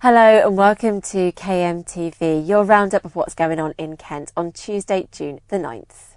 Hello and welcome to KMTV, your roundup of what's going on in Kent on Tuesday, June the 9th.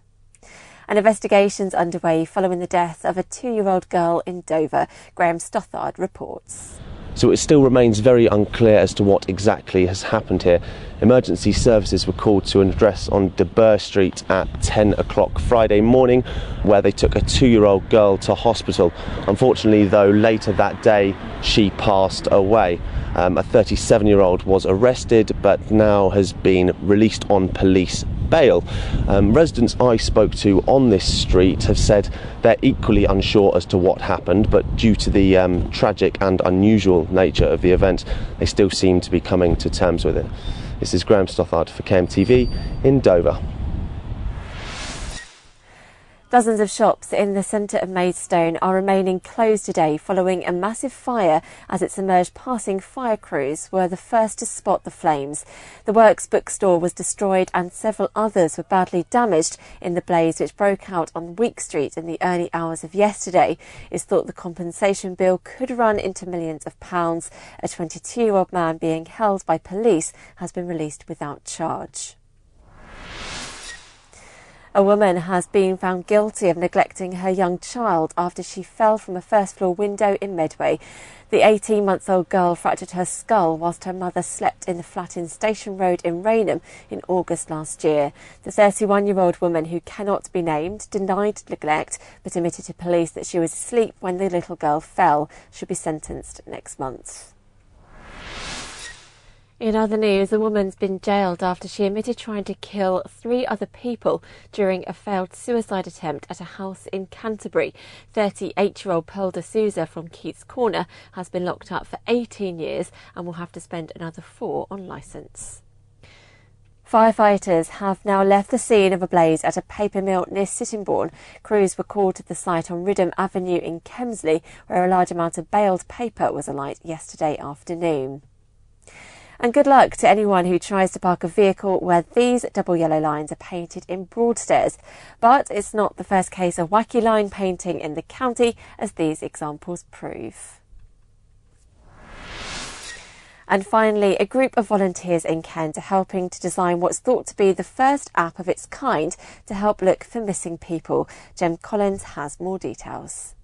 An investigation's underway following the death of a 2-year-old girl in Dover, Graham Stothard reports. So it still remains very unclear as to what exactly has happened here. Emergency services were called to an address on De Burgh Street at 10 o'clock Friday morning, where they took a 2-year-old girl to hospital. Unfortunately, though, later that day she passed away. A 37-year-old was arrested but now has been released on police bail. Residents I spoke to on this street have said they're equally unsure as to what happened, but due to the tragic and unusual nature of the event, they still seem to be coming to terms with it. This is Graham Stothard for KMTV in Dover. Dozens of shops in the centre of Maidstone are remaining closed today following a massive fire as it submerged. Passing fire crews were the first to spot the flames. The Works bookstore was destroyed and several others were badly damaged in the blaze which broke out on Week Street in the early hours of yesterday. It's thought the compensation bill could run into millions of pounds. A 22-year-old man being held by police has been released without charge. A woman has been found guilty of neglecting her young child after she fell from a first-floor window in Medway. The 18-month-old girl fractured her skull whilst her mother slept in the flat in Station Road in Rainham in August last year. The 31-year-old woman, who cannot be named, denied neglect but admitted to police that she was asleep when the little girl fell. She'll be sentenced next month. In other news, a woman's been jailed after she admitted trying to kill 3 other people during a failed suicide attempt at a house in Canterbury. 38-year-old Pearl D'Souza from Keats Corner has been locked up for 18 years and will have to spend another 4 on licence. Firefighters have now left the scene of a blaze at a paper mill near Sittingbourne. Crews were called to the site on Riddham Avenue in Kemsley, where a large amount of baled paper was alight yesterday afternoon. And good luck to anyone who tries to park a vehicle where these double yellow lines are painted in Broadstairs. But it's not the first case of wacky line painting in the county, as these examples prove. And finally, a group of volunteers in Kent are helping to design what's thought to be the first app of its kind to help look for missing people. Jem Collins has more details.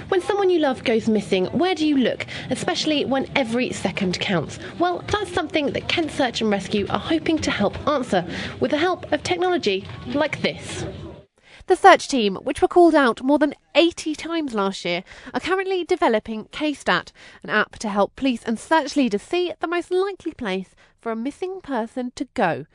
When someone you love goes missing, where do you look, especially when every second counts? Well, that's something that Kent Search and Rescue are hoping to help answer with the help of technology like this. The search team, which were called out more than 80 times last year, are currently developing KStat, an app to help police and search leaders see the most likely place for a missing person to go.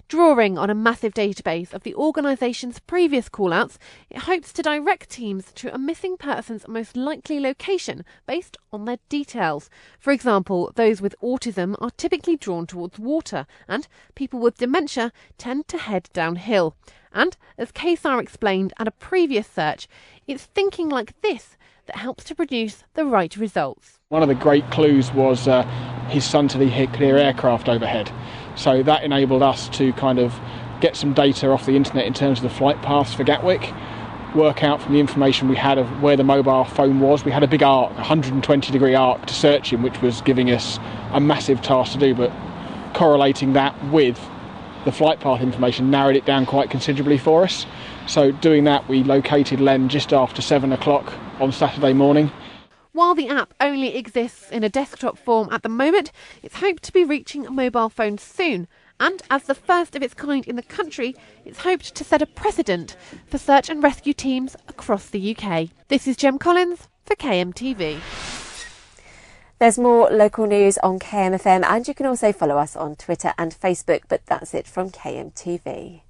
Drawing on a massive database of the organisation's previous call-outs, it hopes to direct teams to a missing person's most likely location based on their details. For example, those with autism are typically drawn towards water, and people with dementia tend to head downhill. And, as KSAR explained at a previous search, it's thinking like this that helps to produce the right results. One of the great clues was his son to the clear aircraft overhead. So that enabled us to kind of get some data off the internet in terms of the flight paths for Gatwick, work out from the information we had of where the mobile phone was. We had a big arc, 120-degree arc to search in, which was giving us a massive task to do, but correlating that with the flight path information narrowed it down quite considerably for us. So doing that, we located Len just after 7 o'clock on Saturday morning. While the app only exists in a desktop form at the moment, it's hoped to be reaching a mobile phone soon. And as the first of its kind in the country, it's hoped to set a precedent for search and rescue teams across the UK. This is Jem Collins for KMTV. There's more local news on KMFM, and you can also follow us on Twitter and Facebook, but that's it from KMTV.